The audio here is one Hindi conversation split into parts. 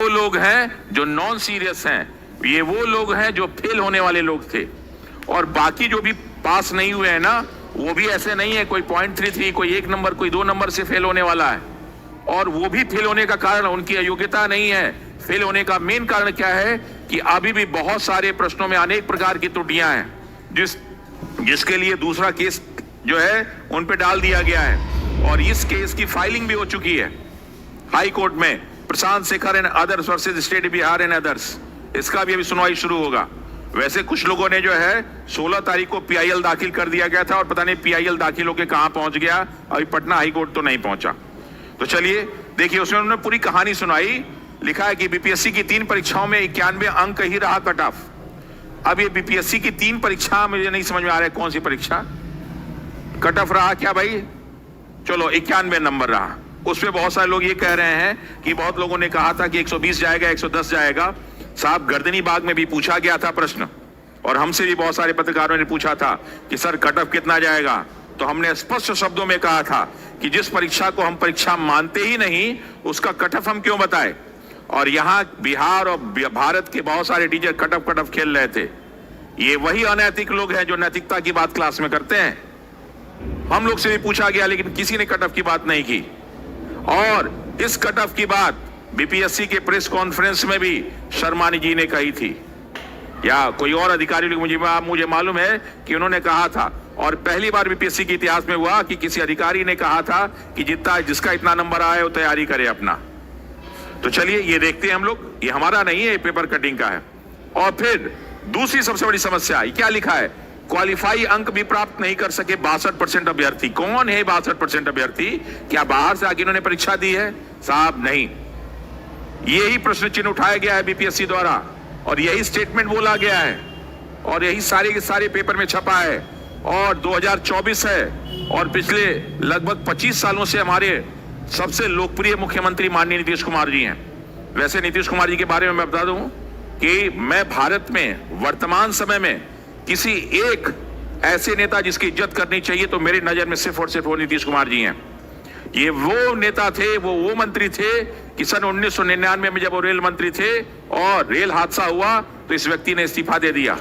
वो लोग हैं जो नॉन सीरियस हैं, ये वो लोग हैं जो फेल होने वाले लोग थे, और बाकी जो भी पास नहीं हुए हैं ना, वो भी ऐसे नहीं है कोई 0.33, कोई 1 नंबर, कोई 2 नंबर से फेल होने वाला है। और वो भी फेल होने का कारण उनकी अयोग्यता नहीं है। फेल होने का मेन कारण क्या है कि अभी भी बहुत सारे प्रश्नों में अनेक प्रकार की त्रुटियां हैं, जिसके लिए दूसरा केस जो है उन पे डाल दिया गया है, और इस केस की फाइलिंग भी हो चुकी है हाई कोर्ट में, Prashant Shekhar and others versus state Bihar and others. इसका भी अभी सुनवाई शुरू होगा। वैसे कुछ लोगों ने जो है 16 तारीख को पीआईएल दाखिल कर दिया गया था, और पता नहीं पीआईएल दाखिल होकर कहां पहुंच गया, अभी पटना हाई कोर्ट तो नहीं पहुंचा। तो चलिए देखिए, उसमें उन्होंने पूरी कहानी सुनाई। लिखा है कि बीपीएससी की 3 परीक्षाओं में 91 अंक ही रहा कट ऑफ। अब ये बीपीएससी की 3 परीक्षा मुझे नहीं समझ में आ रहा है कौन सी परीक्षा कट ऑफ रहा क्या भाई। चलो 91 नंबर रहा। उसमें बहुत सारे लोग ये कह रहे हैं कि बहुत लोगों ने कहा था कि 120 जाएगा, 110 जाएगा। साहब, गर्दनी बाग में भी पूछा गया था प्रश्न, और हमसे भी बहुत सारे पत्रकारों ने पूछा था कि सर कट ऑफ कितना जाएगा, तो हमने स्पष्ट शब्दों में कहा था कि जिस परीक्षा को हम परीक्षा मानते ही नहीं, उसका कट ऑफ हम क्यों बताए। और यहां बिहार और भारत के बहुत सारे टीचर कट ऑफ खेल रहे थे। ये वही अनैतिक लोग हैं जो नैतिकता की बात क्लास में करते हैं। हम लोग से भी पूछा गया, लेकिन किसी ने कट ऑफ की बात नहीं की। और इस कट ऑफ की बात बीपीएससी के प्रेस कॉन्फ्रेंस में भी शर्मानी जी ने कही थी, या कोई और अधिकारी लोग, मुझे मालूम है कि उन्होंने कहा था। और पहली बार बीपीएससी के इतिहास में हुआ कि किसी अधिकारी ने कहा था कि जिसका इतना नंबर आए वो तैयारी करे अपना। तो चलिए ये देखते हैं हम लोग, ये हमारा नहीं है, ये पेपर कटिंग का है। और फिर दूसरी सबसे बड़ी समस्या क्या लिखा है, क्वालिफाई अंक भी प्राप्त नहीं कर सके 62% अभ्यर्थी। कौन है 62% अभ्यर्थी? क्या बाहर से आके इन्होंने परीक्षा दी है? साहब नहीं, यही प्रश्न चिन्ह उठाया गया है बीपीएससी द्वारा, और यही स्टेटमेंट बोला गया है, और यही सारे के सारे पेपर में छपा है। और 2024 है, और पिछले लगभग 25 सालों से हमारे सबसे लोकप्रिय मुख्यमंत्री माननीय नीतीश कुमार जी हैं। वैसे नीतीश कुमार जी के बारे में मैं बता दूं कि मैं भारत में वर्तमान समय में किसी एक ऐसे नेता जिसकी इज्जत करनी चाहिए, तो मेरी नजर में सिर्फ और सिर्फ वो नीतीश कुमार जी हैं। ये वो नेता थे, वो मंत्री थे कि सन 1999 में जब वो रेल मंत्री थे और रेल हादसा हुआ तो इस व्यक्ति ने इस्तीफा दे दिया।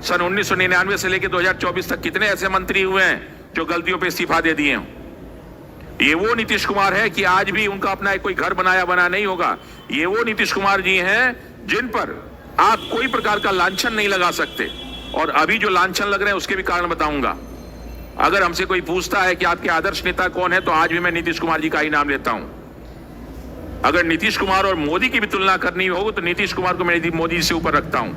सन 1999 से लेकर 2024 तक कितने ऐसे मंत्री हुए हैं जो गलतियों पे इस्तीफा दे दिए हैं। ये वो नीतीश कुमार है कि आज भी उनका अपना कोई घर बना नहीं होगा। ये वो नीतीश कुमार जी हैं जिन पर आप कोई प्रकार का लांछन नहीं लगा सकते। और अभी जो लांछन लग रहे हैं उसके भी कारण बताऊंगा। अगर हमसे कोई पूछता है कि आपके आदर्श नेता कौन है, तो आज भी मैं नीतीश कुमार जी का ही नाम लेता हूं। अगर नीतीश कुमार और मोदी की भी तुलना करनी हो तो नीतीश कुमार को मैं मोदी से ऊपर रखता हूं।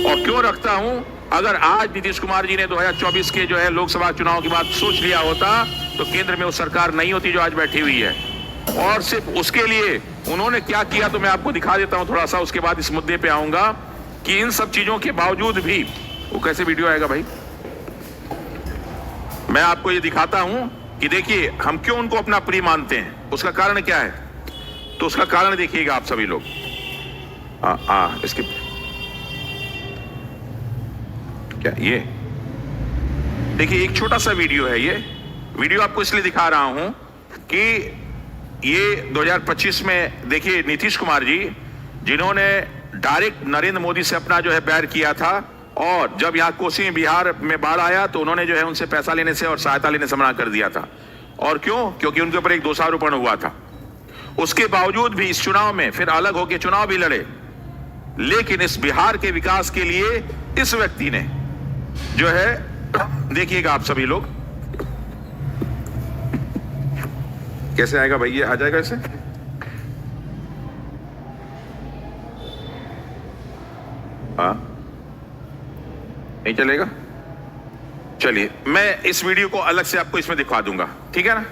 और क्यों रखता हूं? अगर आज नीतीश कुमार जी ने 2024 के जो है लोकसभा चुनाव की बात सोच लिया होता, तो केंद्र में वो सरकार नहीं होती जो आज बैठी हुई है। और सिर्फ उसके लिए उन्होंने क्या किया तो मैं आपको दिखा देता हूं थोड़ा सा, उसके बाद इस मुद्दे पे आऊंगा कि इन सब चीजों के बावजूद भी वो कैसे वीडियो आएगा भाई, मैं आपको ये दिखाता हूं कि देखिए हम क्यों उनको अपना प्रिय मानते हैं। उसका कारण क्या है, तो उसका कारण देखिएगा आप सभी लोग। इसके क्या ये देखिए, एक छोटा सा वीडियो है। ये वीडियो आपको इसलिए दिखा रहा हूं कि ये 2025 में देखिए नीतीश कुमार जी, जिन्होंने डायरेक्ट नरेंद्र मोदी से अपना जो है बैर किया था, और जब यहाँ कोसी बिहार में बाढ़ आया तो उन्होंने जो है उनसे पैसा लेने से और सहायता लेने से मना कर दिया था। और क्यों? क्योंकि उनके ऊपर एक दोषारोपण हुआ था। उसके बावजूद भी इस चुनाव में फिर अलग होकर चुनाव भी लड़े, लेकिन इस बिहार के विकास के लिए इस व्यक्ति ने जो है, देखिएगा आप सभी लोग, कैसे आएगा भाई, ये आ जाएगा ऐसे, नहीं चलेगा। चलिए मैं इस वीडियो को अलग से आपको इसमें दिखा दूंगा, ठीक है ना,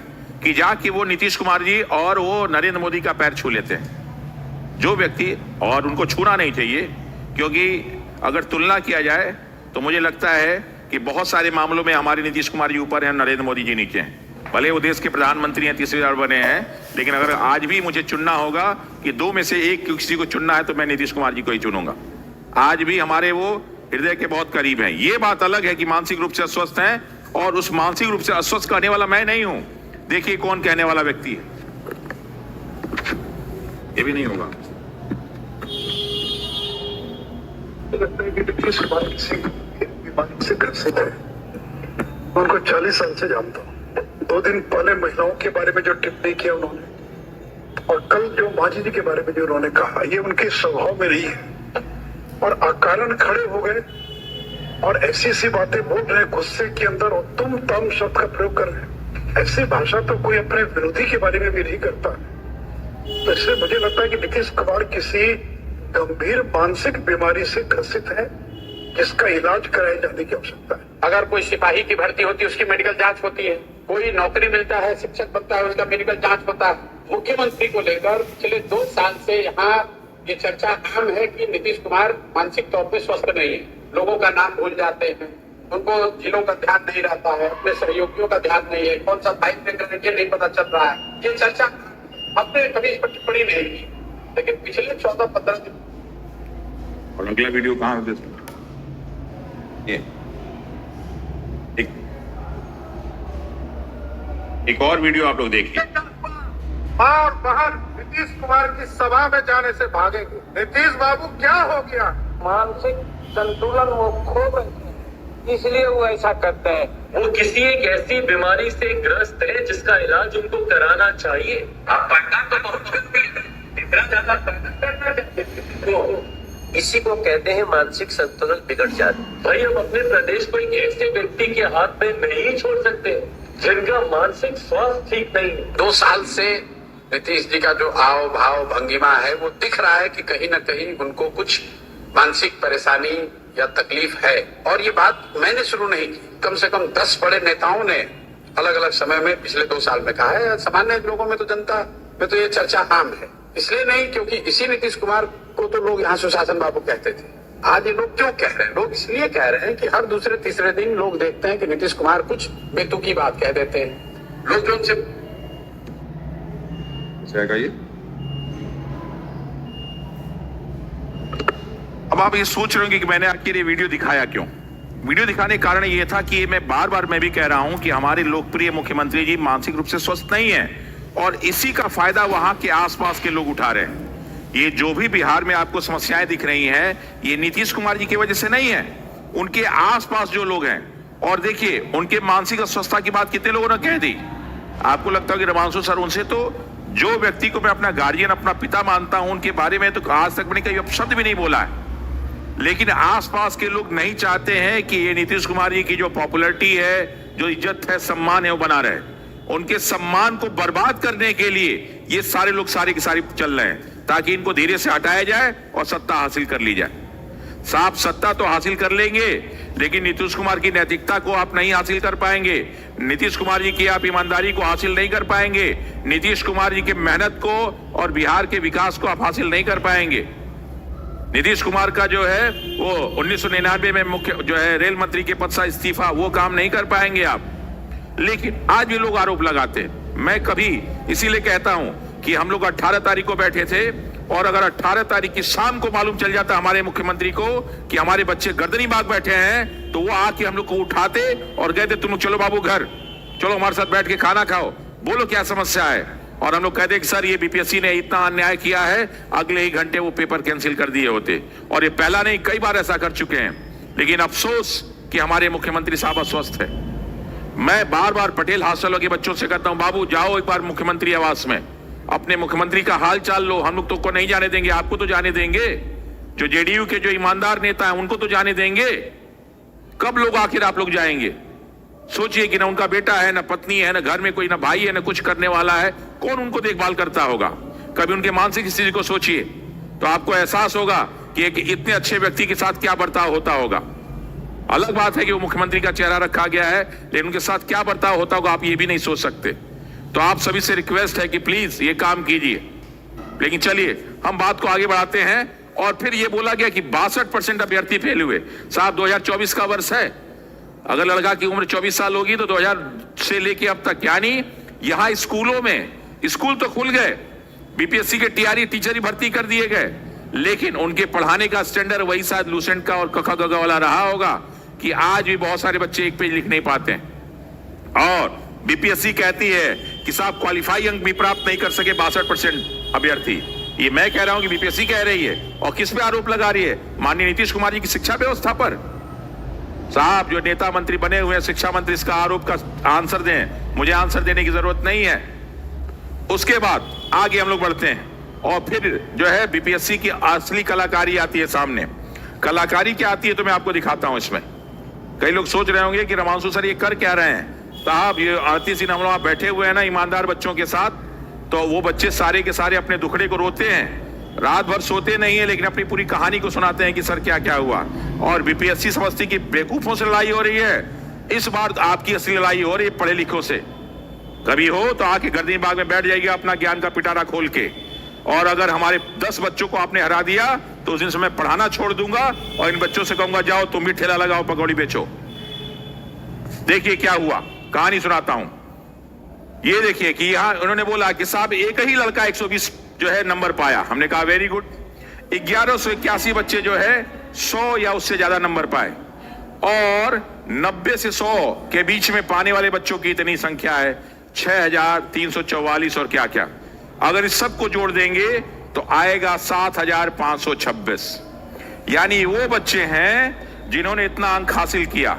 कि जाके वो नीतीश कुमार जी और वो नरेंद्र मोदी का पैर छू लेते हैं जो व्यक्ति, और उनको छूना नहीं चाहिए, क्योंकि अगर तुलना किया जाए तो मुझे लगता है कि बहुत सारे मामलों में हमारे नीतीश कुमार जी ऊपर हैं, नरेंद्र मोदी जी नीचे हैं। भले वो देश के प्रधानमंत्री हैं, 30 बार बने हैं, लेकिन अगर आज भी मुझे चुनना होगा कि 2 में से एक किसी को चुनना है, तो मैं नीतीश कुमार जी को ही चुनूंगा। आज भी हमारे वो हृदय के बहुत करीब हैं। ये बात अलग है कि मानसिक रूप से अस्वस्थ हैं, और उस मानसिक रूप से अस्वस्थ कहने वाला मैं नहीं हूं। देखिए कौन कहने वाला व्यक्ति है, ये भी नहीं होगा। लगता है कि नीतीश कुमार किसी बीमारी से ग्रसित है। उनको 40 साल से जानता हूँ। 2 दिन पहले महिलाओं के बारे में जो टिप्पणी किया उन्होंने, और कल जो मांझी जी के बारे में जो उन्होंने कहा, ये उनके स्वभाव में नहीं है। और अकारण खड़े हो गए और ऐसी सी बातें बोल रहे हैं गुस्से के अंदर, और तुम तम शब्द का प्रयोग कर रहे हैं। ऐसी भाषा तो कोई अपने विरोधी के बारे में भी नहीं करता। तो इसलिए मुझे लगता है कि नीतीश कुमार किसी गंभीर मानसिक बीमारी से ग्रसित है, जिसका इलाज कराए जाने की आवश्यकता है। अगर कोई सिपाही की भर्ती होती है, उसकी मेडिकल जांच होती है। कोई नौकरी मिलता है, शिक्षक बनता है, उसका मेडिकल जांच होता है। मुख्यमंत्री को लेकर पिछले 2 साल से यहाँ ये चर्चा आम है कि नीतीश कुमार मानसिक तौर पे स्वस्थ नहीं है। लोगों का नाम भूल जाते हैं, उनको जिलों का ध्यान नहीं रहता है, अपने सहयोगियों का ध्यान नहीं है, कौन सा फाइल में करेंगे नहीं पता चल रहा है। ये चर्चा अपने कभी इस पर टिप्पणी नहीं की, लेकिन पिछले 14-15 दिन। और अगला वीडियो कहाँ है? ये एक और वीडियो आप लोग देखिए। और बाहर नीतीश कुमार की सभा में जाने से भागेंगे। नीतीश बाबू क्या हो गया? मानसिक संतुलन वो खो बैठे हैं, इसलिए वो ऐसा करते हैं। वो किसी एक ऐसी बीमारी से ग्रस्त है जिसका इलाज उनको कराना चाहिए। आप पढ़ना तो बहुत इतना ज्यादा करना चाहिए। इसी को कहते हैं मानसिक संतुलन बिगड़ जाना। भाई हम अपने प्रदेश को एक ऐसे व्यक्ति के हाथ में नहीं छोड़ सकते जिनका मानसिक स्वास्थ्य ठीक नहीं है। 2 साल से नीतीश जी का जो आव भाव भंगिमा है, वो दिख रहा है कि कहीं न कहीं उनको कुछ मानसिक परेशानी या तकलीफ है। और ये बात मैंने शुरू नहीं की, कम से कम 10 बड़े नेताओं ने अलग अलग समय में पिछले 2 साल में कहा है। सामान्य लोगों में तो, जनता में तो ये चर्चा आम है। इसलिए नहीं क्योंकि इसी नीतीश कुमार को तो लोग यहाँ सुशासन बाबू कहते थे। आज ये लोग क्यों कह रहे हैं? लोग इसलिए कह रहे हैं कि हर दूसरे तीसरे दिन लोग देखते हैं कि नीतीश कुमार कुछ बेतुकी बात कह देते हैं। लोग जो उनसे अब आप ये सोच रहे होंगे कि मैंने आखिर ये वीडियो दिखाया क्यों? वीडियो दिखाने का कारण ये था कि मैं बार बार भी कह रहा हूं कि हमारे लोकप्रिय मुख्यमंत्री जी मानसिक रूप से स्वस्थ नहीं है, और इसी का फायदा वहां के आसपास के लोग उठा रहे हैं। ये जो भी बिहार में आपको समस्याएं दिख रही हैं, ये नीतीश कुमार जी की वजह से नहीं है, उनके आसपास जो लोग हैं। और देखिए, उनके मानसिक अस्वस्थता की बात कितने लोगों ने कह दी। आपको लगता है कि रमांशु सर, उनसे तो जो व्यक्ति को मैं अपना गार्जियन, अपना पिता मानता हूं, उनके बारे में तो आज तक मैंने कभी शब्द भी नहीं बोला है। लेकिन आसपास के लोग नहीं चाहते हैं कि ये नीतीश कुमार जी की जो पॉपुलैरिटी है, जो इज्जत है, सम्मान है, वो बना रहे। उनके सम्मान को बर्बाद करने के लिए ये सारे लोग सारी की सारी चल रहे हैं, ताकि इनको धीरे से हटाया जाए और सत्ता हासिल कर ली जाए। साफ सत्ता तो हासिल कर लेंगे, लेकिन नीतीश कुमार की नैतिकता को आप नहीं हासिल कर पाएंगे। नीतीश कुमार जी की आप ईमानदारी को हासिल नहीं कर पाएंगे। नीतीश कुमार जी की मेहनत को और बिहार के विकास को आप हासिल नहीं कर पाएंगे। नीतीश कुमार का जो है वो 1999 में मुख्य जो है रेल मंत्री के पद से इस्तीफा, वो काम नहीं कर पाएंगे आप। लेकिन आज भी लोग आरोप लगाते हैं। मैं कभी इसीलिए कहता हूं कि हम लोग 18 तारीख को बैठे थे, और अगर 18 तारीख की शाम को मालूम चल जाता हमारे मुख्यमंत्री को कि हमारे बच्चे गर्दनी बाग बैठे हैं, तो वो आके हम लोग को उठाते और कहते तुम चलो बाबू घर, चलो हमारे साथ बैठ के खाना खाओ, बोलो क्या समस्या है। और हम लोग कहते कि सर ये बीपीएससी ने इतना अन्याय किया है, अगले ही घंटे वो पेपर कैंसिल कर दिए होते। और ये पहला नहीं, कई बार ऐसा कर चुके हैं। लेकिन अफसोस कि हमारे मुख्यमंत्री साहब अस्वस्थ है। मैं बार बार पटेल हॉस्टल के बच्चों से कहता हूं, बाबू जाओ एक बार मुख्यमंत्री आवास में, अपने मुख्यमंत्री का हाल चाल लो। हम लोग तो को नहीं जाने देंगे, आपको तो जाने देंगे। जो जेडीयू के जो ईमानदार नेता हैं उनको तो जाने देंगे। कब लोग आखिर आप लोग जाएंगे? सोचिए कि ना उनका बेटा है, ना पत्नी है, ना घर में कोई, ना भाई है, ना कुछ करने वाला है, कौन उनको देखभाल करता होगा? कभी उनके मानसिक स्थिति को सोचिए, तो आपको एहसास होगा कि एक इतने अच्छे व्यक्ति के साथ क्या बर्ताव होता होगा। अलग बात है कि वो मुख्यमंत्री का चेहरा रखा गया है, लेकिन उनके साथ क्या बर्ताव होता होगा आप ये भी नहीं सोच सकते। तो आप सभी से रिक्वेस्ट है कि प्लीज ये काम कीजिए। लेकिन चलिए हम बात को आगे बढ़ाते हैं। और फिर ये बोला गया कि 62% अभ्यर्थी फेल हुए। साहब 2024 का वर्ष है, अगर लड़का की उम्र 24 साल होगी तो 2000 से लेके अब तक, यानी यहां स्कूलों में, स्कूल तो खुल गए, बीपीएससी के टीआरई टीचर ही भर्ती कर दिए गए, लेकिन उनके पढ़ाने का स्टैंडर्ड वही शायद लूसेंट का और कखा गगा वाला रहा होगा कि आज भी बहुत सारे बच्चे एक पेज लिख नहीं पाते हैं। और बीपीएससी कहती है कि साहब क्वालिफाई अंक भी प्राप्त नहीं कर सके 62% अभ्यर्थी। ये मैं कह रहा हूं कि बीपीएससी कह रही है। और किस पे आरोप लगा रही है? माननीय नीतीश कुमार जी की शिक्षा व्यवस्था पर। साहब जो नेता मंत्री बने हुए हैं शिक्षा मंत्री, इसका आरोप का आंसर दें, मुझे आंसर देने की जरूरत नहीं है। उसके बाद आगे हम लोग बढ़ते हैं और फिर जो है बीपीएससी की असली कलाकारी आती है सामने। कलाकारी क्या आती है तो मैं आपको दिखाता हूं। इसमें कई लोग सोच रहे होंगे कि रमांशु सर ये कर क्या रहे हैं। साहब ये 38 हम लोग बैठे हुए हैं ना ईमानदार बच्चों के साथ, तो वो बच्चे सारे के सारे अपने दुखड़े को रोते हैं, रात भर सोते नहीं है, लेकिन अपनी पूरी कहानी को सुनाते हैं कि सर क्या क्या हुआ। और बीपीएससी समझती कि बेवकूफों से लड़ाई हो रही है। इस बार आपकी असली लड़ाई हो रही है पढ़े लिखों से। कभी हो तो आके गर्दनी बाग में बैठ जाइएगा अपना ज्ञान का पिटारा खोल के। और अगर हमारे 10 बच्चों को आपने हरा दिया तो उस दिन से मैं पढ़ाना छोड़ दूंगा और इन बच्चों से कहूंगा जाओ तुम भी ठेला लगाओ, पकौड़ी बेचो। देखिए क्या हुआ, कहानी सुनाता हूं। ये देखिए कि यहां उन्होंने बोला कि साहब एक ही लड़का 120 जो है नंबर पाया। हमने कहा वेरी गुड। 1181 बच्चे जो है 100 या उससे ज्यादा नंबर पाए और 90 से 100 के बीच में पाने वाले बच्चों की इतनी संख्या है 6344 और क्या क्या। अगर इस सब को जोड़ देंगे तो आएगा 7526। यानी वो बच्चे हैं जिन्होंने इतना अंक हासिल किया।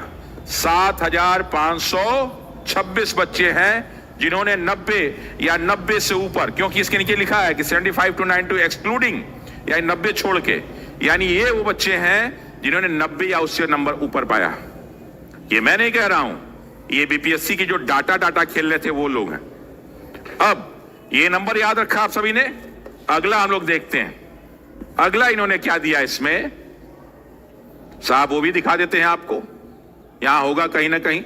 7526 बच्चे हैं जिन्होंने 90 या 90 से ऊपर, क्योंकि इसके नीचे लिखा है कि 75 to 92 एक्सक्लूडिंग, यानी 90 छोड़ के, यानी ये वो बच्चे हैं जिन्होंने 90 या उससे नंबर ऊपर पाया। ये मैं नहीं कह रहा हूं, ये बीपीएससी की जो डाटा खेल रहे थे वो लोग हैं। अब ये नंबर याद रखा आप सभी ने। अगला हम लोग देखते हैं, अगला इन्होंने क्या दिया इसमें। साहब वो भी दिखा देते हैं आपको, यहां होगा कहीं ना कहीं,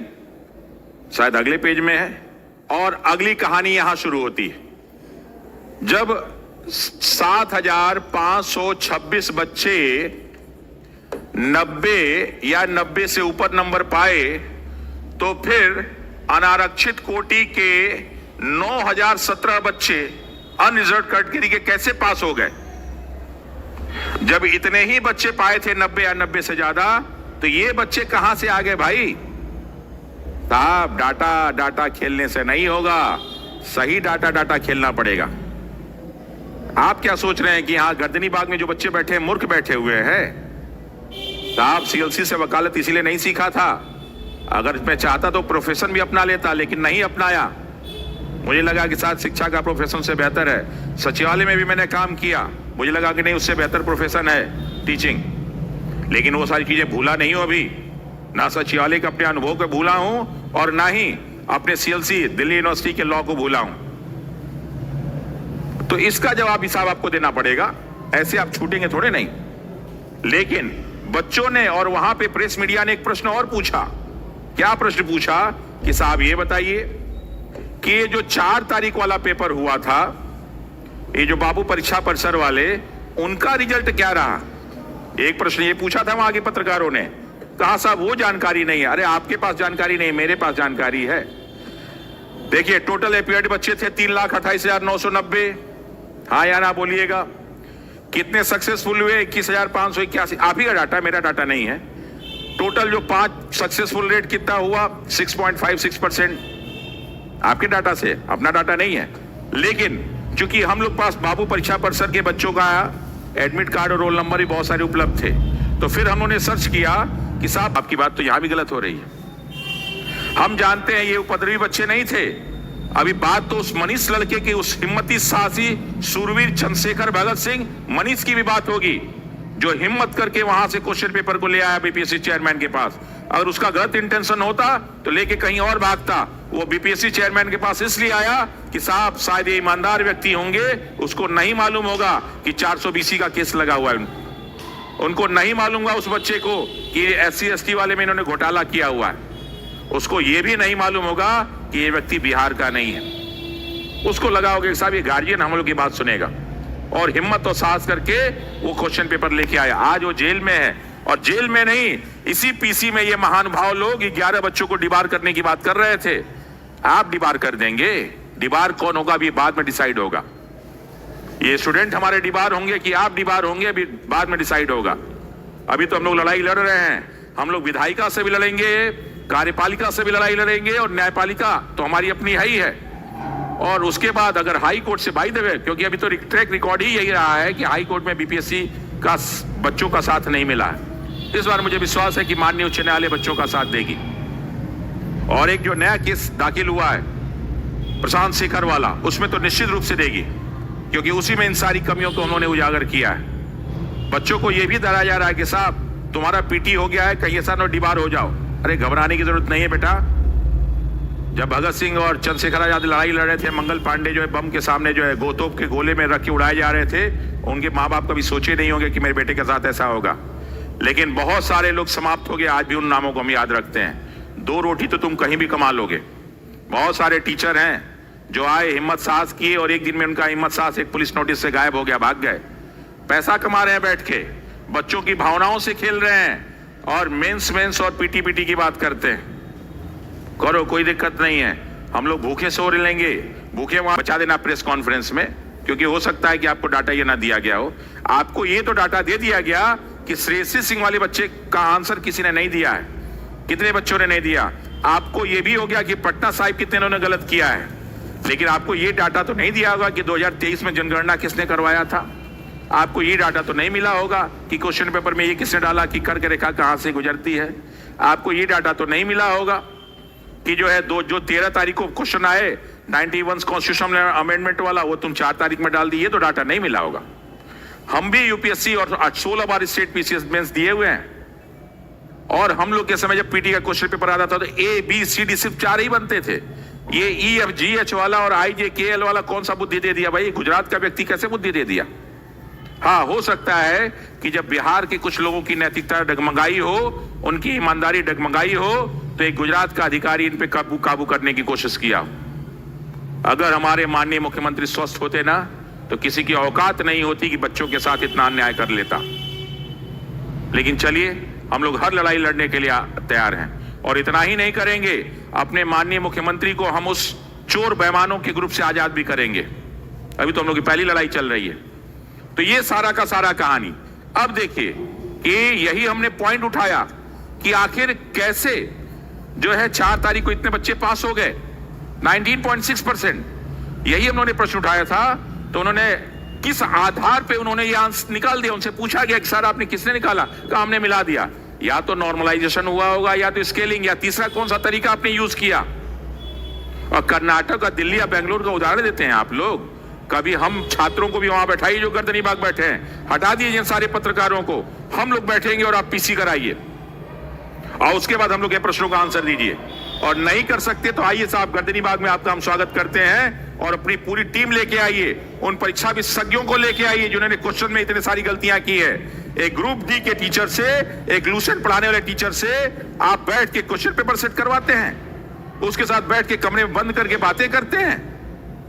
शायद अगले पेज में है। और अगली कहानी यहां शुरू होती है जब 7526 बच्चे 90 या 90 से ऊपर नंबर पाए तो फिर अनारक्षित कोटि के 9017 बच्चे अनरिजर्व कैटेगरी के कैसे पास हो गए। जब इतने ही बच्चे पाए थे 90 या 90 से ज्यादा, तो ये बच्चे कहां से आ गए भाई। साहब डाटा खेलने से नहीं होगा, सही डाटा खेलना पड़ेगा। आप क्या सोच रहे हैं कि यहां गर्दनी बाग में जो बच्चे बैठे हैं मूर्ख बैठे हुए हैं। साहब सीएलसी से वकालत इसीलिए नहीं सीखा था। अगर मैं चाहता तो प्रोफेशन भी अपना लेता, लेकिन नहीं अपनाया। मुझे लगा कि शायद शिक्षा का प्रोफेशन से बेहतर है। सचिवालय में भी मैंने काम किया, मुझे लगा कि नहीं उससे बेहतर प्रोफेशन है टीचिंग। लेकिन वो सारी चीजें भूला नहीं हूं अभी, ना सचिवालय के अपने अनुभव को भूला हूं और ना ही अपने सीएलसी दिल्ली यूनिवर्सिटी के लॉ को भूला हूं। तो इसका जवाब हिसाब आपको देना पड़ेगा, ऐसे आप छूटेंगे थोड़े नहीं। लेकिन बच्चों ने और वहां पे प्रेस मीडिया ने एक प्रश्न और पूछा। क्या प्रश्न पूछा कि साहब ये बताइए कि ये जो 4 तारीख वाला पेपर हुआ था, ये जो बाबू परीक्षा परिसर वाले, उनका रिजल्ट क्या रहा। एक प्रश्न ये पूछा था वहां के पत्रकारों ने। कहा साहब वो जानकारी नहीं है। अरे आपके पास जानकारी नहीं, मेरे पास जानकारी है। देखिए टोटल एपीएड बच्चे थे 3,28,990। हाँ या ना बोलिएगा। कितने सक्सेसफुल हुए 21,581। आप ही का डाटा, मेरा डाटा नहीं है। टोटल जो 5 सक्सेसफुल रेट कितना हुआ 6.56%। आपके डाटा से, अपना डाटा नहीं है। लेकिन चूंकि हम लोग पास बाबू परीक्षा परिसर के बच्चों का एडमिट कार्ड और रोल नंबर भी बहुत सारे उपलब्ध थे, तो फिर हम लोगों ने सर्च किया कि साहब आपकी बात तो यहां भी गलत हो रही है। हम जानते हैं ये उपद्रवी बच्चे नहीं थे। अभी बात तो उस मनीष लड़के की, उस हिम्मती साहसी सूरवीर चंद्रशेखर भगत सिंह मनीष की भी बात होगी, जो हिम्मत करके वहां से क्वेश्चन पेपर को ले आया बीपीएससी चेयरमैन के पास। अगर उसका गलत इंटेंशन होता तो लेके कहीं और भागता। वो बीपीएससी चेयरमैन के पास इसलिए आया कि साहब शायद ये ईमानदार व्यक्ति होंगे, उसको नहीं मालूम होगा कि 420 का केस लगा हुआ है। उनको नहीं मालूम होगा उस बच्चे को कि SC/ST वाले में इन्होंने घोटाला किया हुआ है। उसको ये भी नहीं मालूम होगा कि ये व्यक्ति बिहार का नहीं है। उसको लगा होगा कि साहब ये गार्जियन हम लोग की बात सुनेगा, और हिम्मत और साहस करके वो क्वेश्चन पेपर लेके आया। आज वो जेल में है, और जेल में नहीं, इसी पीसी में ये महानुभाव लोग 11 बच्चों को डिबार करने की बात कर रहे थे। आप डिबार कर देंगे? डिबार कौन होगा अभी बाद में डिसाइड होगा। ये स्टूडेंट हमारे डिबार होंगे कि आप डिबार होंगे, अभी बाद में डिसाइड होगा। अभी तो हम लोग लड़ाई लड़ रहे हैं। हम लोग विधायिका से भी लड़ेंगे, कार्यपालिका से भी लड़ाई लड़ेंगे, और न्यायपालिका तो हमारी अपनी है ही है। और उसके बाद अगर हाई कोर्ट से बाई द वे, क्योंकि अभी तो ट्रैक रिकॉर्ड ही यही रहा है कि हाई कोर्ट में बीपीएससी का बच्चों का साथ नहीं मिला है। इस बार मुझे विश्वास है कि माननीय उच्च न्यायालय बच्चों का साथ देगी। और एक जो नया केस दाखिल हुआ है प्रशांत शेखर वाला, उसमें तो निश्चित रूप से देगी, क्योंकि उसी में इन सारी कमियों को उन्होंने उजागर किया है। बच्चों को यह भी डराया जा रहा है कि साहब तुम्हारा पीटी हो गया है, कहीं ऐसा न डिबार हो जाओ। अरे घबराने की जरूरत नहीं है बेटा। जब भगत सिंह और चंद्रशेखर आजाद लड़ाई लड़ रहे थे, मंगल पांडे जो है बम के सामने जो है गोतोप के गोले में रख के उड़ाए जा रहे थे, उनके माँ बाप कभी सोचे नहीं होंगे कि मेरे बेटे के साथ ऐसा होगा। लेकिन बहुत सारे लोग समाप्त हो गए, आज भी उन नामों को हम याद रखते हैं। 2 रोटी तो तुम कहीं भी कमा लोगे। बहुत सारे टीचर हैं जो आए, हिम्मत साहस किए, और एक दिन में उनका हिम्मत साहस एक पुलिस नोटिस से गायब हो गया, भाग गए। पैसा कमा रहे हैं बैठ के, बच्चों की भावनाओं से खेल रहे हैं, और मेंस और पीटी की बात करते हैं। करो, कोई दिक्कत नहीं है। हम लोग भूखे सो लेंगे, भूखे वहां बचा देना प्रेस कॉन्फ्रेंस में, क्योंकि हो सकता है कि आपको डाटा ये ना दिया गया हो। आपको ये तो डाटा दे दिया गया कि श्रेयसी सिंह वाले बच्चे का आंसर किसी ने नहीं दिया है। कितने बच्चों ने नहीं दिया? आपको ये भी हो गया कि पटना साहिब कितने ने गलत किया है, लेकिन आपको ये डाटा तो नहीं दिया होगा कि 2023 में जनगणना किसने करवाया था। आपको ये डाटा तो नहीं मिला होगा कि क्वेश्चन पेपर में ये किसने डाला कि कर्क रेखा कहां से गुजरती है। आपको ये डाटा तो नहीं मिला होगा कि जो 13 तारीख को क्वेश्चन आए 91 कॉन्स्टिट्यूशन अमेंडमेंट वाला, वो तुम 4 तारीख में डाल दी। ये तो डाटा नहीं मिला होगा। हम भी यूपीएससी और 16 बार स्टेट पीसीएस मेंस दिए हुए हैं, और हम लोग के समय जब पीटी का क्वेश्चन पेपर आता था तो ABCD सिर्फ 4 ही बनते थे। ये EFGH वाला और IJKL वाला कौन सा बुद्धि दे दिया भाई? गुजरात का व्यक्ति कैसे बुद्धि दे दिया? हाँ, हो सकता है कि जब बिहार के कुछ लोगों की नैतिकता डगमगाई हो, उनकी ईमानदारी डगमगाई हो, तो एक गुजरात का अधिकारी इन पे काबू करने की कोशिश किया। अगर हमारे माननीय मुख्यमंत्री स्वस्थ होते ना, तो किसी की औकात नहीं होती कि बच्चों के साथ इतना अन्याय कर लेता। लेकिन चलिए, हम लोग हर लड़ाई लड़ने के लिए तैयार हैं, और इतना ही नहीं करेंगे, अपने माननीय मुख्यमंत्री को हम उस चोर बेईमानों के ग्रुप से आजाद भी करेंगे। अभी तो हम लोग की पहली लड़ाई चल रही है। तो ये सारा का सारा कहानी। अब देखिए कि यही हमने पॉइंट उठाया कि आखिर कैसे जो है 4 तारीख को इतने बच्चे पास हो गए, 19.6%। यही हम लोगों ने प्रश्न उठाया था। तो उन्होंने किस आधार पे उन्होंने ये आंसर निकाल दिया? उनसे पूछा गया कि सर आपने किसने निकाला? कहा हमने मिला दिया। या तो नॉर्मलाइजेशन हुआ होगा, या तो स्केलिंग, या तीसरा कौन सा तरीका आपने यूज किया। और कर्नाटक और दिल्ली या बेंगलुरु का उदाहरण देते हैं आप लोग। कभी हम छात्रों को भी वहां बैठाइए जो गर्दनी बाग बैठे हैं, हटा दीजिए सारे पत्रकारों को, हम लोग बैठेंगे और आप पीसी कराइए, और उसके बाद हम लोग के प्रश्नों का आंसर दीजिए। और नहीं कर सकते तो आइए साहब, गर्दनी बाग में आपका हम स्वागत करते हैं, और अपनी पूरी टीम लेके आइए, उन परीक्षा विशेषज्ञों को लेके आइए जिन्होंने क्वेश्चन में इतनी सारी गलतियां की है। एक ग्रुप डी के टीचर से, एक लूसेंट पढ़ाने वाले टीचर से आप बैठ के क्वेश्चन पेपर सेट करवाते हैं, उसके साथ बैठ के कमरे में बंद करके बातें करते हैं।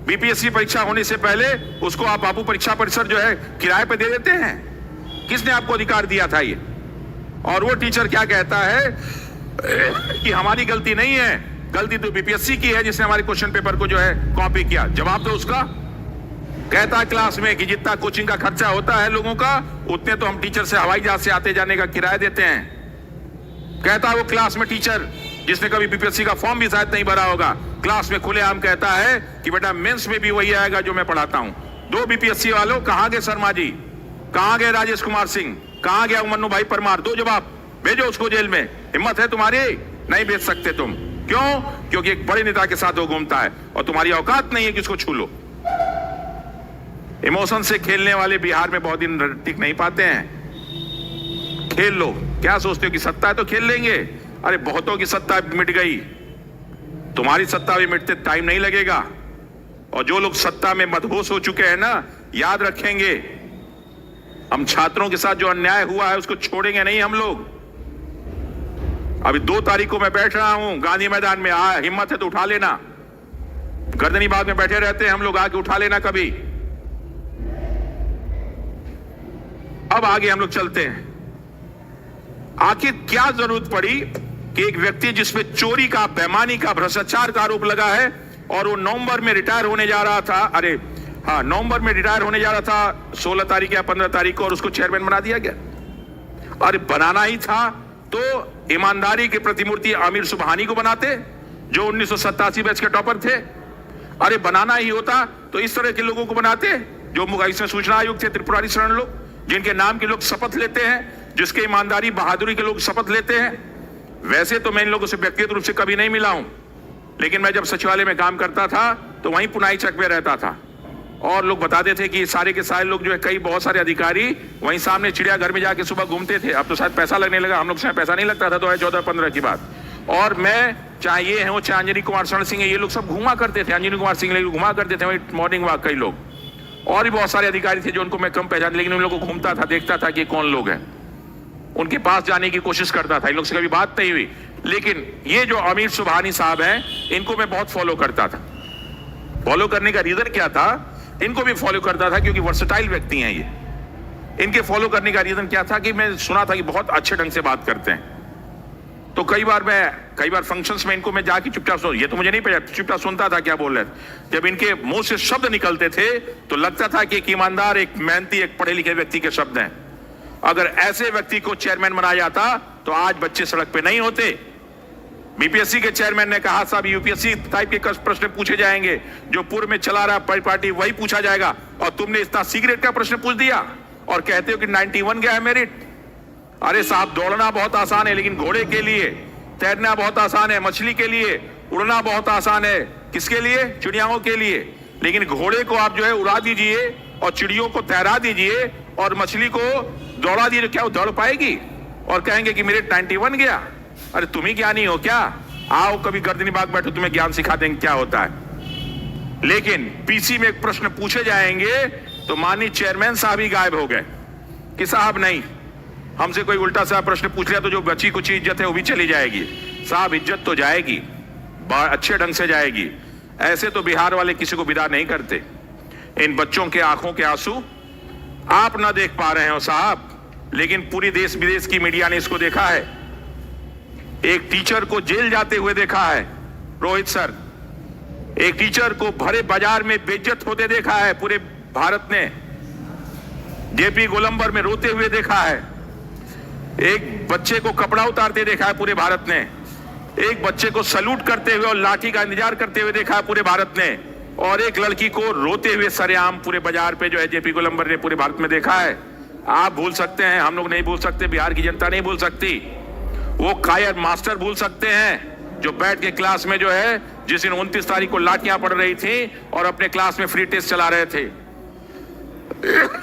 बीपीएससी परीक्षा होने से पहले उसको आप बाबू परीक्षा परिसर जो है किराए पे दे देते हैं। किसने आपको अधिकार दिया था ये? और वो टीचर क्या कहता है कि हमारी गलती नहीं है, गलती तो बीपीएससी की है जिसने हमारे क्वेश्चन पेपर को जो है कॉपी किया। जवाब तो उसका कहता है क्लास में कि जितना कोचिंग का खर्चा होता है लोगों का, उतने तो हम टीचर से हवाई जहाज से आते जाने का किराया देते हैं। कहता है वो क्लास में टीचर जिसने कभी बीपीएससी का फॉर्म भी शायद नहीं भरा होगा, क्लास में खुलेआम कहता है कि बेटा मेंस में भी वही आएगा जो मैं पढ़ाता हूं। 2 बीपीएससी वालों, कहां गए शर्मा जी, कहां गए राजेश कुमार सिंह, कहां गया मन्नू भाई परमार? 2 जवाब, भेजो उसको जेल में। हिम्मत है तुम्हारी? नहीं भेज सकते तुम। क्यों? क्योंकि एक बड़े नेता के साथ वो घूमता है और तुम्हारी औकात नहीं है कि उसको छू लो। इमोशन से खेलने वाले बिहार में बहुत दिन टिक नहीं पाते हैं। खेल लो, क्या सोचते हो कि सत्ता है तो खेल लेंगे? अरे बहुतों की सत्ता मिट गई, तुम्हारी सत्ता भी मिटते टाइम नहीं लगेगा। और जो लोग सत्ता में मदहोश हो चुके हैं ना, याद रखेंगे हम छात्रों के साथ जो अन्याय हुआ है उसको छोड़ेंगे नहीं हम लोग। अभी 2 तारीख को मैं बैठ रहा हूं गांधी मैदान में, हिम्मत है तो उठा लेना। गर्दनी बाग में बैठे रहते हैं हम लोग, आके उठा लेना कभी। अब आगे हम लोग चलते हैं। आखिर क्या जरूरत पड़ी कि एक व्यक्ति जिसपे चोरी का, बेईमानी का, भ्रष्टाचार का आरोप लगा है, और वो नवंबर में रिटायर होने जा रहा था, नवंबर में रिटायर होने जा रहा था 16 तारीख या 15 तारीख को, और उसको चेयरमैन बना दिया गया। अरे बनाना ही था तो ईमानदारी के प्रतिमूर्ति आमिर सुबहानी को बनाते, जो 1987 बैच के टॉपर थे। अरे बनाना ही होता तो इस तरह के लोगों को बनाते, जो इसमें सूचना आयुक्त थे त्रिपुरारी शरण लोग, जिनके नाम के लोग शपथ लेते हैं, जिसके ईमानदारी बहादुरी के लोग शपथ लेते हैं। वैसे तो मैं इन लोगों से व्यक्तिगत रूप से कभी नहीं मिला हूं, लेकिन मैं जब सचिवालय में काम करता था तो वहीं पुनाई चक में रहता था, और लोग बताते थे कि सारे के सारे लोग जो है, कई बहुत सारे अधिकारी वहीं सामने चिड़ियाघर में जाके सुबह घूमते थे। अब तो शायद पैसा लगने लगा, हम लोग से पैसा नहीं लगता था 2014-15 की बात। और मैं चाहे ये हो चाहे अंजनी कुमार शरण सिंह है, ये लोग सब घुमा करते थे, अंजनी कुमार सिंह लोग घुमा करते थे वही मॉर्निंग वॉक। कई लोग और भी बहुत सारे अधिकारी थे जो उनको मैं कम पहचान, लेकिन उन लोगों को घूमता था, देखता था कि कौन लोग हैं, उनके पास जाने की कोशिश करता था। इन लोग से कभी बात नहीं हुई, लेकिन ये जो अमीर सुबहानी साहब हैं, इनको मैं बहुत फॉलो करता था। फॉलो करने का रीजन क्या था? इनको भी फॉलो करता था क्योंकि वर्सेटाइल व्यक्ति हैं ये। इनके फॉलो करने का रीजन क्या था कि मैं सुना था कि बहुत अच्छे ढंग से बात करते हैं, तो कई बार फंक्शंस में इनको मैं जाके चुपचाप सुन, ये तो मुझे नहीं पता, चुपचाप सुनता था क्या बोल रहे थे। जब इनके मुंह से शब्द निकलते थे तो लगता था कि एक ईमानदार, एक मेहनती, एक पढ़े लिखे व्यक्ति के शब्द हैं। अगर ऐसे व्यक्ति को चेयरमैन बनाया जाता तो आज बच्चे सड़क पे नहीं होते। बीपीएससी के चेयरमैन ने कहा साहब यूपीएससी टाइप के प्रश्न पूछे जाएंगे, जो पूर्व में चला रहा पार्टी वही पूछा जाएगा, और तुमने इतना सीक्रेट का प्रश्न पूछ दिया और कहते हो कि 91 गया है मेरिट। अरे साहब, दौड़ना बहुत आसान है, लेकिन घोड़े के लिए तैरना बहुत आसान है, मछली के लिए उड़ना बहुत आसान है। किसके लिए? चिड़ियाओं के लिए। लेकिन घोड़े को आप जो है उड़ा दीजिए और चिड़ियों को तैरा दीजिए और मछली को दौड़ा दीजिए, क्या वो दौड़ पाएगी? और कहेंगे कि मेरिट 91 गया। अरे तुम ही ज्ञानी हो क्या? आओ कभी गर्दनी बाग बैठो, तुम्हें ज्ञान सिखा देंगे क्या होता है। लेकिन पीसी में एक प्रश्न पूछे जाएंगे तो माननीय चेयरमैन साहब ही गायब हो गए कि साहब नहीं, हमसे कोई उल्टा सा प्रश्न पूछ लिया तो जो बची कुछ इज्जत है वो भी चली जाएगी। साहब इज्जत तो जाएगी, अच्छे ढंग से जाएगी। ऐसे तो बिहार वाले किसी को विदा नहीं करते। इन बच्चों के आंखों के आंसू आप ना देख पा रहे हो साहब, लेकिन पूरी देश विदेश की मीडिया ने इसको देखा है। एक टीचर को जेल जाते हुए देखा है रोहित सर, एक टीचर को भरे बाजार में बेइज्जत होते देखा है पूरे भारत ने, जेपी गोलंबर में रोते हुए देखा है, एक बच्चे को कपड़ा उतारते देखा है पूरे भारत ने, एक बच्चे को सैल्यूट करते हुए और लाठी का इंतजार करते हुए देखा है पूरे भारत ने, और एक लड़की को रोते हुए सरेआम पूरे बाजार पे जो है जेपी गोलंबर ने पूरे भारत में देखा है। आप भूल सकते हैं, हम लोग नहीं भूल सकते, बिहार की जनता नहीं भूल सकती। वो कायर मास्टर भूल सकते हैं जो बैठ के क्लास में जो है, जिस दिन 29 तारीख को लाठियां पड़ रही थी और अपने क्लास में फ्री टेस्ट चला रहे थे।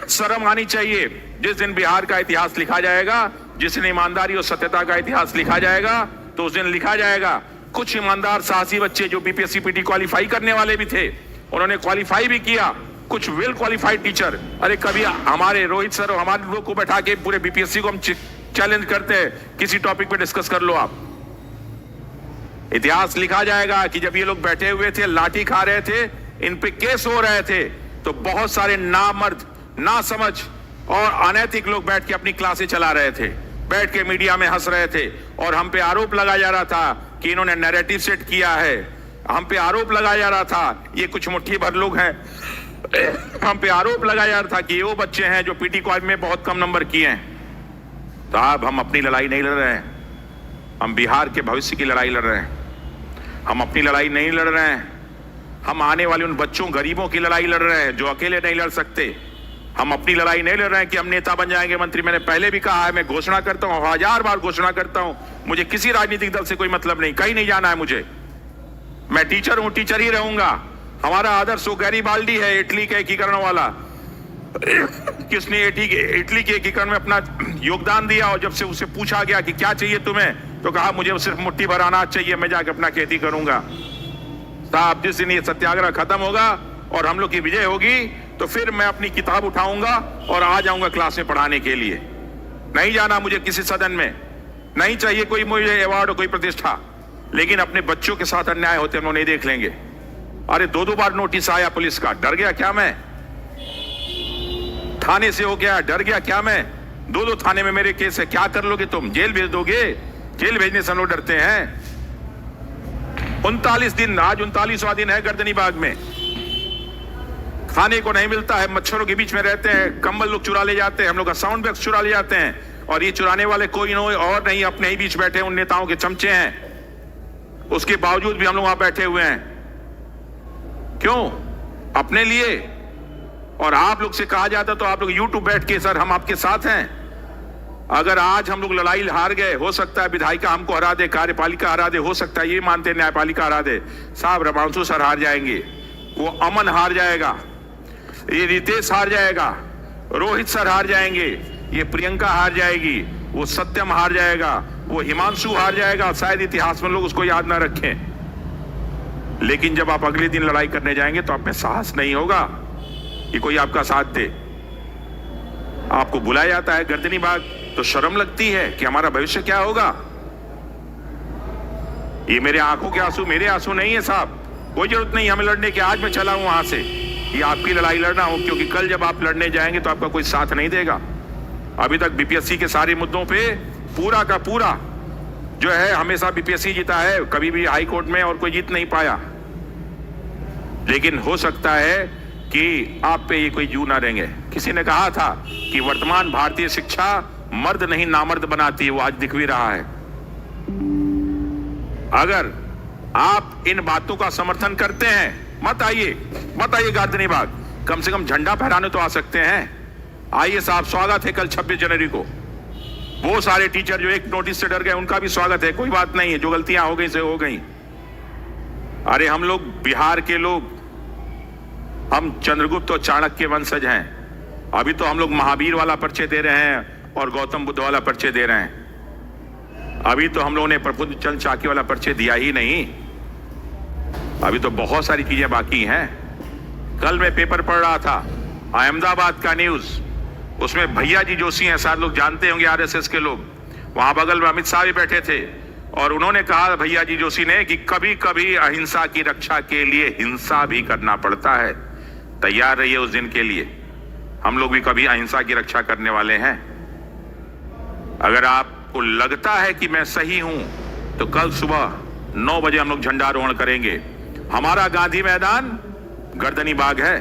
शर्म आनी चाहिए। जिस दिन बिहार का इतिहास लिखा जाएगा, जिस दिन ईमानदारी और सत्यता का इतिहास लिखा जाएगा, तो उस दिन लिखा जाएगा कुछ ईमानदार साहसी बच्चे जो बीपीएससी पीटी क्वालिफाई करने वाले भी थे, उन्होंने क्वालिफाई भी किया, कुछ वेल क्वालिफाइड टीचर। अरे कभी हमारे रोहित सर और हमारे लोग को बैठा के पूरे बीपीएससी को हम चैलेंज करते हैं, किसी टॉपिक पे डिस्कस कर लो आप। इतिहास लिखा जाएगा कि जब ये लोग बैठे हुए थे, लाठी खा रहे थे, इन पे केस हो रहे थे, तो बहुत सारे नामर्द, नासमझ और अनैतिक लोग बैठ के अपनी क्लासें चला रहे थे, बैठ के मीडिया में हंस रहे थे, और हम पे आरोप लगाया जा रहा था कि इन्होंने नैरेटिव सेट किया है। हम पे आरोप लगाया जा रहा था ये कुछ मुट्ठी भर लोग हैं। हम पे आरोप लगाया जा रहा था कि ये वो बच्चे हैं जो पीटी क्वालिफ में बहुत कम नंबर किए हैं। तो अब हम अपनी लड़ाई नहीं लड़ रहे हैं, हम बिहार के भविष्य की लड़ाई लड़ रहे हैं। हम अपनी लड़ाई नहीं लड़ रहे हैं, हम आने वाले उन बच्चों गरीबों की लड़ाई लड़ रहे हैं जो अकेले नहीं लड़ सकते। हम अपनी लड़ाई नहीं लड़ रहे हैं कि हम नेता बन जाएंगे, मंत्री। मैंने पहले भी कहा है, मैं घोषणा करता हूं, 1000 बार घोषणा करता हूं, मुझे किसी राजनीतिक दल से कोई मतलब नहीं, कहीं नहीं जाना है मुझे। मैं टीचर हूं, टीचर ही रहूंगा। हमारा आदर्श वो गैरीबाल्डी है, इटली के एकीकरण वाला, किसने इटली के एकीकरण में अपना योगदान दिया, और जब से उसे पूछा गया कि क्या चाहिए तुम्हें, तो कहा मुझे सिर्फ मुट्ठी भर अनाज चाहिए, मैं जाकर अपना खेती करूंगा। साहब जिस दिन ये सत्याग्रह खत्म होगा और हम लोग की विजय होगी, तो फिर मैं अपनी किताब उठाऊंगा और आ जाऊंगा क्लास में पढ़ाने के लिए। नहीं जाना मुझे किसी सदन में, नहीं चाहिए कोई मुझे अवार्ड और कोई प्रतिष्ठा, लेकिन अपने बच्चों के साथ अन्याय होते हम लोग नहीं देख लेंगे। अरे 2-2 बार नोटिस आया पुलिस का, डर गया क्या मैं? थाने से हो गया, डर गया क्या मैं? 2-2 थाने में मेरे केस है, क्या कर लोगे तुम? जेल भेज दोगे? जेल भेजने से हम लोग डरते हैं? 39 दिन, आज 39वां दिन है गर्दनी बाग में, खाने को नहीं मिलता है, मच्छरों के बीच में रहते हैं, कंबल लोग चुरा ले जाते हैं, हम लोग का साउंड बॉक्स चुरा ले जाते हैं, और ये चुराने वाले कोई और नहीं, अपने ही बीच बैठे उन नेताओं के चमचे हैं। उसके बावजूद भी हम लोग वहां बैठे हुए हैं। क्यों? अपने लिए। और आप लोग से कहा जाता तो आप लोग यूट्यूब बैठ के सर हम आपके साथ हैं। अगर आज हम लोग लड़ाई हार गए, हो सकता है विधायिका हमको हरा दे, कार्यपालिका हरा दे, हो सकता है ये मानते न्यायपालिका हरा दे। साहब रमांशु सर हार जाएंगे, वो अमन हार जाएगा, ये रितेश हार जाएगा, रोहित सर हार जाएंगे, ये प्रियंका हार जाएगी, वो सत्यम हार जाएगा, वो हिमांशु हार जाएगा। शायद इतिहास में लोग उसको याद ना रखें। लेकिन जब आप अगले दिन लड़ाई करने जाएंगे तो आप में साहस नहीं होगा कि कोई आपका साथ दे। आपको बुलाया जाता है गर्दनी बाग तो शर्म लगती है कि हमारा भविष्य क्या होगा। ये मेरे आंखों के आंसू मेरे आंसू नहीं है साहब। कोई जरूरत नहीं हमें लड़ने की। आज मैं चला हूं वहां से, ये आपकी लड़ाई लड़ना हो, क्योंकि कल जब आप लड़ने जाएंगे तो आपका कोई साथ नहीं देगा। अभी तक बीपीएससी के सारे मुद्दों पे पूरा का पूरा जो है हमेशा बीपीएससी जीता है, कभी भी हाई कोर्ट में और कोई जीत नहीं पाया। लेकिन हो सकता है कि आप पे ये कोई जू ना रहेंगे। किसी ने कहा था कि वर्तमान भारतीय शिक्षा मर्द नहीं नामर्द बनाती है, वो आज दिख भी रहा है। अगर आप इन बातों का समर्थन करते हैं, मत आइए गर्दनी बाग, कम से कम झंडा फहराने तो आ सकते हैं। आइए साहब, स्वागत है कल 26 जनवरी को। वो सारे टीचर जो एक नोटिस से डर गए उनका भी स्वागत है, कोई बात नहीं है, जो गलतियां हो गई से हो गई। अरे हम लोग बिहार के लोग, हम चंद्रगुप्त और चाणक्य वंशज हैं। अभी तो हम लोग महावीर वाला परिचय दे रहे हैं और गौतम बुद्ध वाला परिचय दे रहे हैं। अभी तो हम लोगों ने प्रफुल्ल चंद्र चाकी वाला परिचय दिया ही नहीं। अभी तो बहुत सारी चीजें बाकी हैं। कल मैं पेपर पढ़ रहा था, अहमदाबाद का न्यूज, उसमें भैया जी जोशी हैं, शायद लोग जानते होंगे, आरएसएस के लोग। वहां बगल में अमित शाह भी बैठे थे और उन्होंने कहा भैया जी जोशी ने कि कभी कभी अहिंसा की रक्षा के लिए हिंसा भी करना पड़ता है। तैयार रहिए उस दिन के लिए। हम लोग भी कभी अहिंसा की रक्षा करने वाले हैं। अगर आपको लगता है कि मैं सही हूं तो कल सुबह 9 बजे हम लोग झंडारोहण करेंगे। हमारा गांधी मैदान गर्दनी बाग है।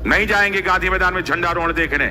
नहीं जाएंगे गांधी मैदान में झंडारोहण देखने।